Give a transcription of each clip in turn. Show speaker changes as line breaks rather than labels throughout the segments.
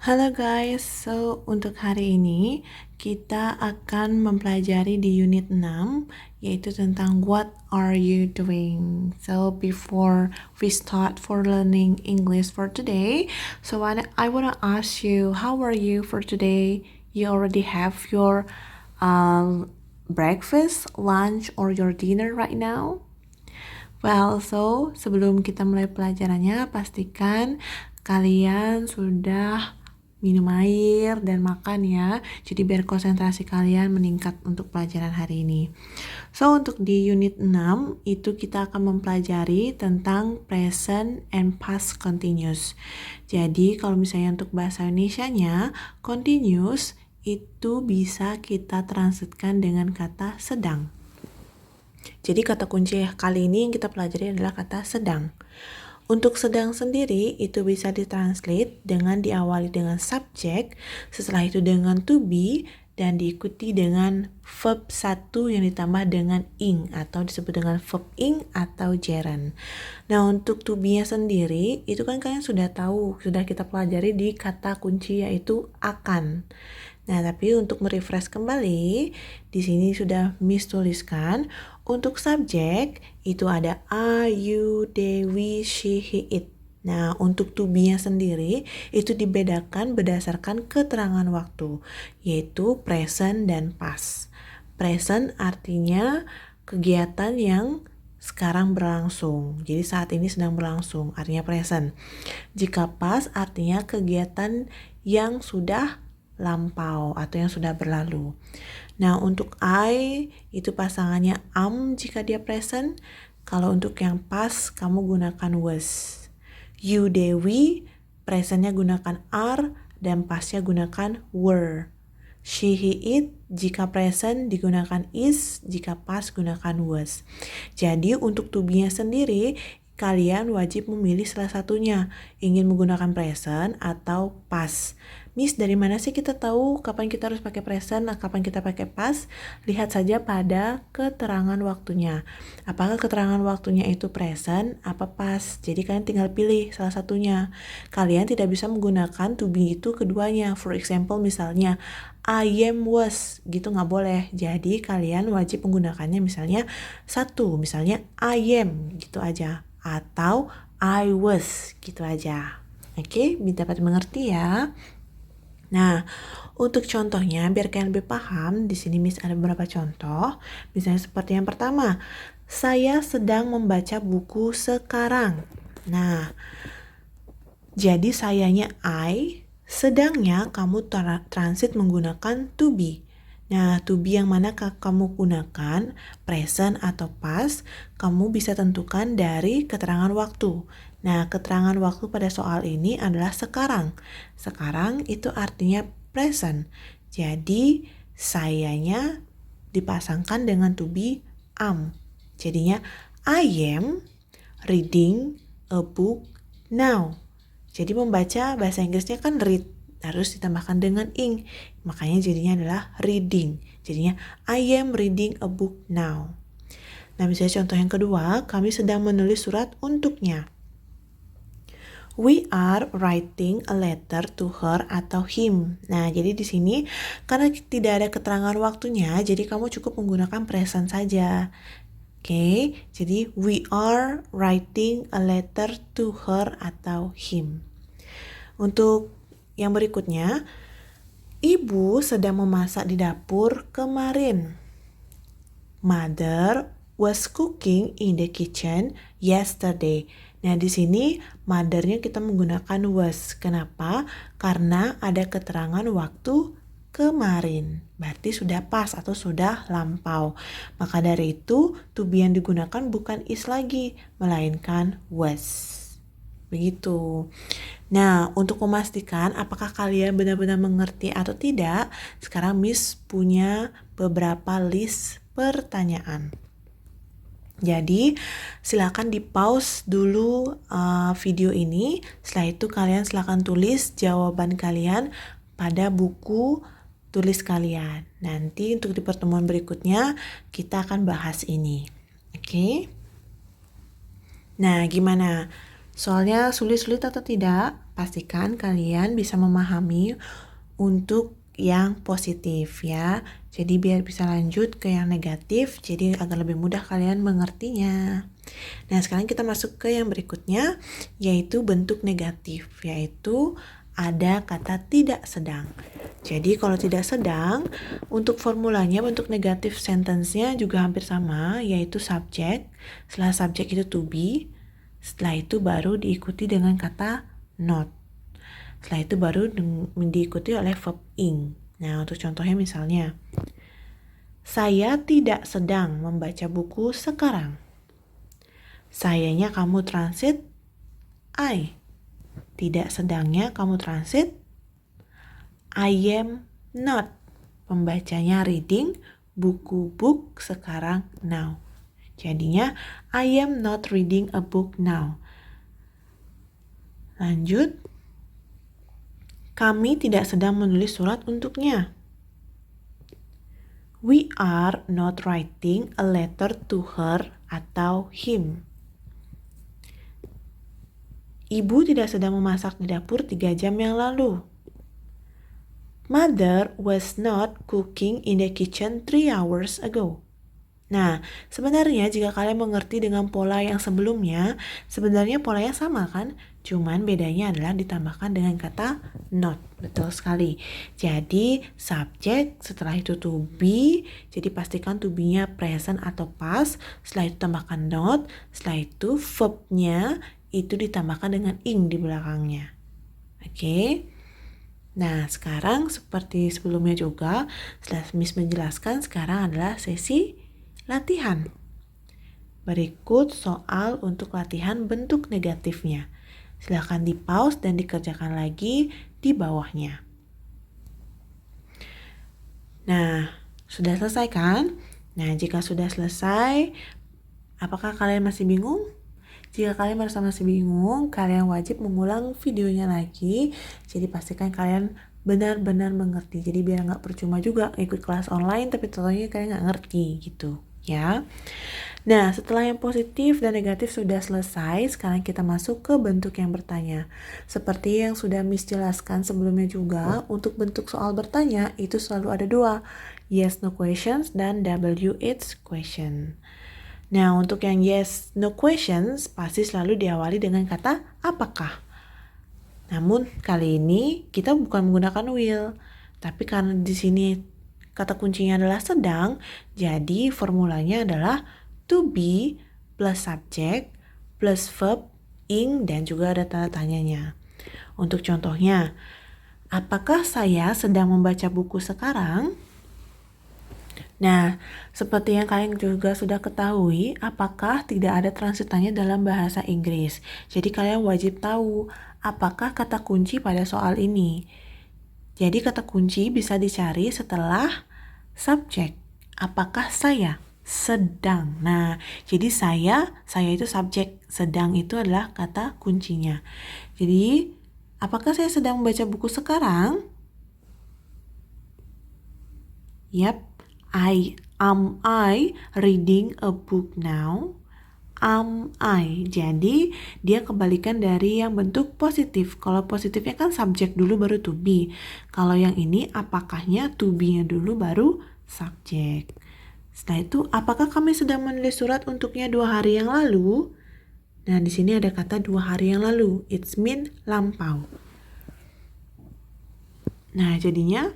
Halo guys, untuk hari ini kita akan mempelajari di unit 6 yaitu tentang what are you doing. So before we start for learning English for today, I wanna ask you, how are you for today? You already have your breakfast, lunch, or your dinner right now? Well, sebelum kita mulai pelajarannya, pastikan kalian sudah minum air dan makan ya. Jadi biar konsentrasi kalian meningkat untuk pelajaran hari ini. Untuk di unit 6 itu kita akan mempelajari tentang present and past continuous. Jadi kalau misalnya untuk bahasa Indonesianya, continuous itu bisa kita translatekan dengan kata sedang. Jadi kata kunci kali ini yang kita pelajari adalah kata sedang. Untuk sedang sendiri itu bisa ditranslate dengan diawali dengan subjek, setelah itu dengan to be, dan diikuti dengan verb 1 yang ditambah dengan ing atau disebut dengan verb ing atau gerund. Nah, untuk to be-nya sendiri itu kan kalian sudah tahu, sudah kita pelajari di kata kunci yaitu akan. Nah, tapi untuk merefresh kembali, di sini sudah Miss tuliskan untuk subjek itu ada I, you, they, we, she, he, it. Nah, untuk to be-nya sendiri itu dibedakan berdasarkan keterangan waktu, yaitu present dan past. Present artinya kegiatan yang sekarang berlangsung. Jadi saat ini sedang berlangsung, artinya present. Jika past artinya kegiatan yang sudah lampau atau yang sudah berlalu. Nah, untuk I itu pasangannya am jika dia present. Kalau untuk yang past kamu gunakan was. You, they, we presentnya gunakan are dan pastnya gunakan were. She, he, it jika present digunakan is, jika past gunakan was. Jadi untuk to be-nya sendiri kalian wajib memilih salah satunya, ingin menggunakan present atau past. Miss, dari mana sih kita tahu kapan kita harus pakai present, kapan kita pakai past? Lihat saja pada keterangan waktunya. Apakah keterangan waktunya itu present apa past? Jadi kalian tinggal pilih salah satunya. Kalian tidak bisa menggunakan to be itu keduanya. For example, misalnya I am was, gitu nggak boleh. Jadi kalian wajib menggunakannya misalnya satu, misalnya I am, gitu aja. Atau I was, gitu aja. Oke, dapat mengerti ya. Nah, untuk contohnya biar kalian lebih paham, di sini Miss ada beberapa contoh. Misalnya seperti yang pertama, saya sedang membaca buku sekarang. Nah, jadi sayanya I, sedangnya kamu transit menggunakan to be. Nah, to be yang mana kamu gunakan, present atau past, kamu bisa tentukan dari keterangan waktu. Nah, keterangan waktu pada soal ini adalah sekarang. Sekarang itu artinya present. Jadi, sayanya dipasangkan dengan to be am. Jadinya, I am reading a book now. Jadi membaca bahasa Inggrisnya kan read, harus ditambahkan dengan ing. Makanya jadinya adalah reading. Jadinya, I am reading a book now. Nah, misalnya contoh yang kedua, kami sedang menulis surat untuknya. We are writing a letter to her atau him. Nah, jadi di sini karena tidak ada keterangan waktunya, jadi kamu cukup menggunakan present saja. Oke, jadi we are writing a letter to her atau him. Untuk yang berikutnya, ibu sedang memasak di dapur kemarin. Mother was cooking in the kitchen yesterday. Nah, di sini mother-nya kita menggunakan was. Kenapa? Karena ada keterangan waktu kemarin. Berarti sudah pas atau sudah lampau. Maka dari itu, to be yang digunakan bukan is lagi, melainkan was. Begitu. Nah, untuk memastikan apakah kalian benar-benar mengerti atau tidak, sekarang Miss punya beberapa list pertanyaan. Jadi, silakan di-pause dulu video ini. Setelah itu kalian silakan tulis jawaban kalian pada buku tulis kalian. Nanti untuk di pertemuan berikutnya kita akan bahas ini. Oke? Nah, gimana? Soalnya sulit-sulit atau tidak, pastikan kalian bisa memahami untuk yang positif ya. Jadi biar bisa lanjut ke yang negatif, jadi agar lebih mudah kalian mengertinya. Nah, sekarang kita masuk ke yang berikutnya, yaitu bentuk negatif, yaitu ada kata tidak sedang. Jadi kalau tidak sedang, untuk formulanya bentuk negatif sentence-nya juga hampir sama, yaitu subject. Setelah subject itu to be, setelah itu baru diikuti dengan kata not. Setelah itu baru diikuti oleh verb ing. Nah, untuk contohnya misalnya, saya tidak sedang membaca buku sekarang. Sayanya kamu transit I. Tidak sedangnya kamu transit I am not. Pembacanya reading buku book sekarang now. Jadinya I am not reading a book now. Lanjut. Kami tidak sedang menulis surat untuknya. We are not writing a letter to her atau him. Ibu tidak sedang memasak di dapur 3 jam yang lalu. Mother was not cooking in the kitchen 3 hours ago. Nah, sebenarnya jika kalian mengerti dengan pola yang sebelumnya, sebenarnya polanya sama kan? Cuman bedanya adalah ditambahkan dengan kata not. Betul sekali. Jadi, subject setelah itu to be, jadi pastikan to be-nya present atau past. Setelah itu tambahkan not, setelah itu verb-nya itu ditambahkan dengan ing di belakangnya. Oke? Nah, sekarang seperti sebelumnya juga, setelah Miss menjelaskan, sekarang adalah sesi latihan. Berikut soal untuk latihan bentuk negatifnya. Silakan di-pause dan dikerjakan lagi di bawahnya. Nah, sudah selesai kan? Nah, jika sudah selesai, apakah kalian masih bingung? Jika kalian merasa masih bingung, kalian wajib mengulang videonya lagi. Jadi pastikan kalian benar-benar mengerti. Jadi biar nggak percuma juga ikut kelas online, tapi totalnya kalian nggak ngerti gitu ya. Nah, setelah yang positif dan negatif sudah selesai, sekarang kita masuk ke bentuk yang bertanya. Seperti yang sudah Miss jelaskan sebelumnya juga, untuk bentuk soal bertanya itu selalu ada 2, yes no questions dan WH question. Nah, untuk yang yes no questions pasti selalu diawali dengan kata apakah. Namun kali ini kita bukan menggunakan will, tapi karena di sini kata kuncinya adalah sedang, jadi formulanya adalah to be plus subject plus verb ing dan juga ada tanda tanyanya. Untuk contohnya, apakah saya sedang membaca buku sekarang? Nah, seperti yang kalian juga sudah ketahui, apakah tidak ada transitannya dalam bahasa Inggris. Jadi kalian wajib tahu apakah kata kunci pada soal ini. Jadi kata kunci bisa dicari setelah subjek. Apakah saya sedang? Nah, jadi saya itu subjek, sedang itu adalah kata kuncinya. Jadi, apakah saya sedang membaca buku sekarang? Yap. Am I reading a book now? Am I. Jadi dia kebalikan dari yang bentuk positif. Kalau positifnya kan subjek dulu baru to be. Kalau yang ini apakahnya to be-nya dulu baru subjek. Setelah itu, apakah kami sedang menulis surat untuknya 2 hari yang lalu? Nah, di sini ada kata 2 hari yang lalu. It's mean lampau. Nah, jadinya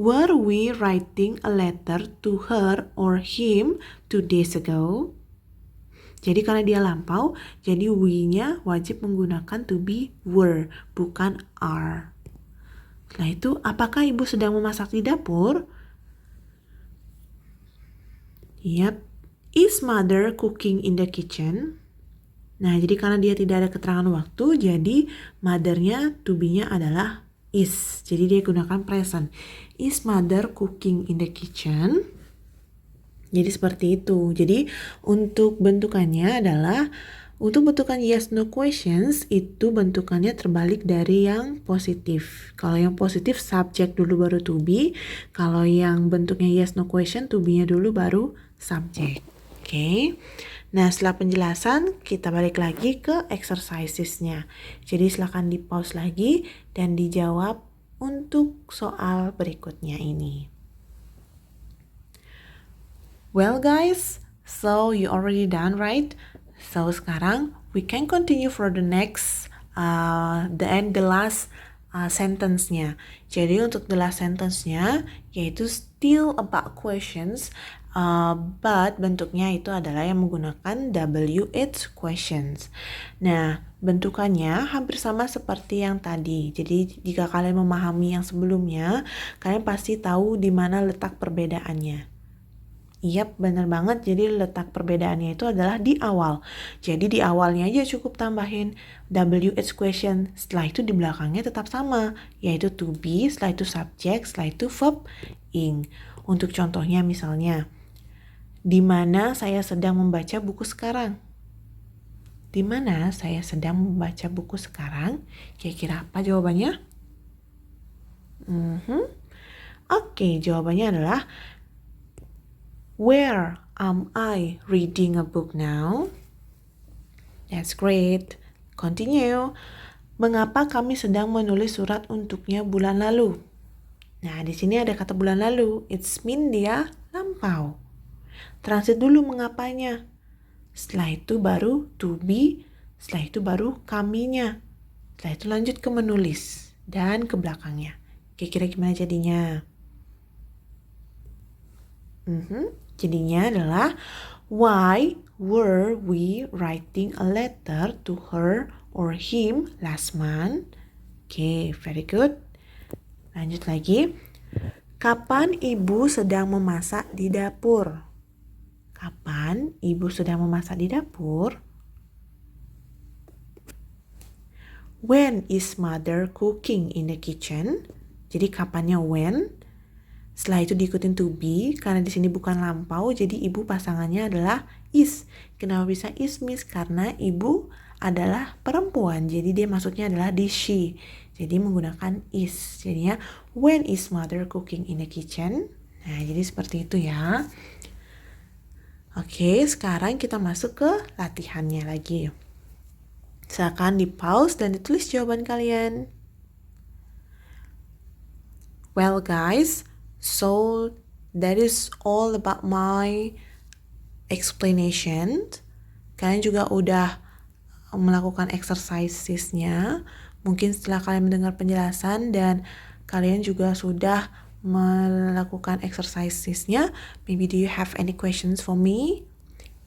were we writing a letter to her or him 2 days ago? Jadi karena dia lampau, jadi we-nya wajib menggunakan to be were, bukan are. Setelah itu, apakah ibu sedang memasak di dapur? Yap. Is mother cooking in the kitchen? Nah, jadi karena dia tidak ada keterangan waktu, jadi mother-nya to be-nya adalah is. Jadi dia gunakan present. Is mother cooking in the kitchen? Jadi seperti itu. Jadi untuk bentukannya adalah, untuk bentukan yes no questions itu bentukannya terbalik dari yang positif. Kalau yang positif subject dulu baru to be. Kalau yang bentuknya yes no question to be-nya dulu baru subject. Oke. Nah, setelah penjelasan, kita balik lagi ke exercisesnya. Jadi silakan di pause lagi dan dijawab untuk soal berikutnya ini. Well guys, so you already done, right? So sekarang we can continue for the next, the last sentence-nya. Jadi untuk the last sentence-nya yaitu still about questions, but bentuknya itu adalah yang menggunakan WH questions. Nah, bentukannya hampir sama seperti yang tadi. Jadi jika kalian memahami yang sebelumnya, kalian pasti tahu di mana letak perbedaannya. Yap, bener banget. Jadi letak perbedaannya itu adalah di awal. Jadi di awalnya aja cukup tambahin WH question. Setelah itu di belakangnya tetap sama, yaitu to be, setelah itu subject, setelah itu verb ing. Untuk contohnya misalnya, di mana saya sedang membaca buku sekarang? Di mana saya sedang membaca buku sekarang? Kira-kira apa jawabannya? Oke, jawabannya adalah where am I reading a book now? That's great. Continue. Mengapa kami sedang menulis surat untuknya bulan lalu? Nah, di sini ada kata bulan lalu. It's mean dia lampau. Translate dulu mengapanya. Setelah itu baru to be, setelah itu baru kaminya. Setelah itu lanjut ke menulis dan ke belakangnya. Kira-kira gimana jadinya? Jadinya adalah why were we writing a letter to her or him last month? Okay, very good. Lanjut lagi. Kapan ibu sedang memasak di dapur? Kapan ibu sedang memasak di dapur? When is mother cooking in the kitchen? Jadi kapannya when. Setelah itu diikutin to be, karena di sini bukan lampau, jadi ibu pasangannya adalah is. Kenapa bisa is, miss? Karena ibu adalah perempuan, jadi dia maksudnya adalah di she. Jadi menggunakan is. Jadinya, when is mother cooking in the kitchen? Nah, jadi seperti itu ya. Oke, sekarang kita masuk ke latihannya lagi. Silakan di pause dan ditulis jawaban kalian. Well guys, so that is all about my explanation. Kalian juga udah melakukan exercisesnya. Mungkin setelah kalian mendengar penjelasan dan kalian juga sudah melakukan exercisesnya, maybe do you have any questions for me?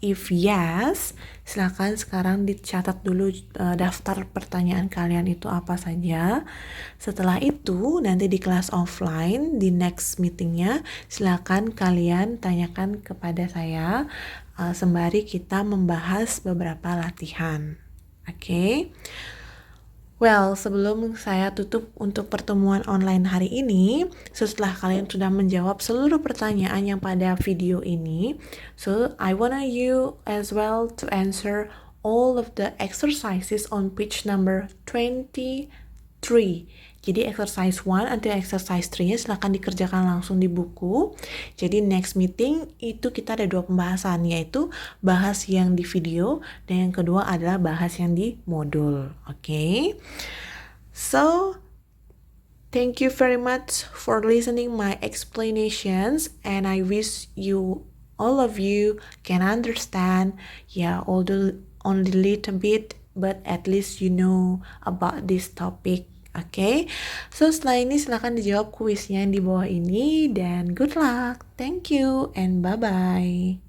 If yes, silakan sekarang dicatat dulu daftar pertanyaan kalian itu apa saja. Setelah itu, nanti di kelas offline, di next meetingnya, silakan kalian tanyakan kepada saya sembari kita membahas beberapa latihan. Oke? Well, sebelum saya tutup untuk pertemuan online hari ini, setelah kalian sudah menjawab seluruh pertanyaan yang pada video ini, so I want you as well to answer all of the exercises on page number 23. Jadi exercise 1 until exercise 3-nya silahkan dikerjakan langsung di buku. Jadi next meeting itu kita ada 2 pembahasan, yaitu bahas yang di video dan yang kedua adalah bahas yang di modul. Okay? So, thank you very much for listening my explanations and I wish you all of you can understand, although only little bit, but at least you know about this topic. Oke, so setelah ini silahkan dijawab kuisnya yang di bawah ini dan good luck. Thank you and bye-bye.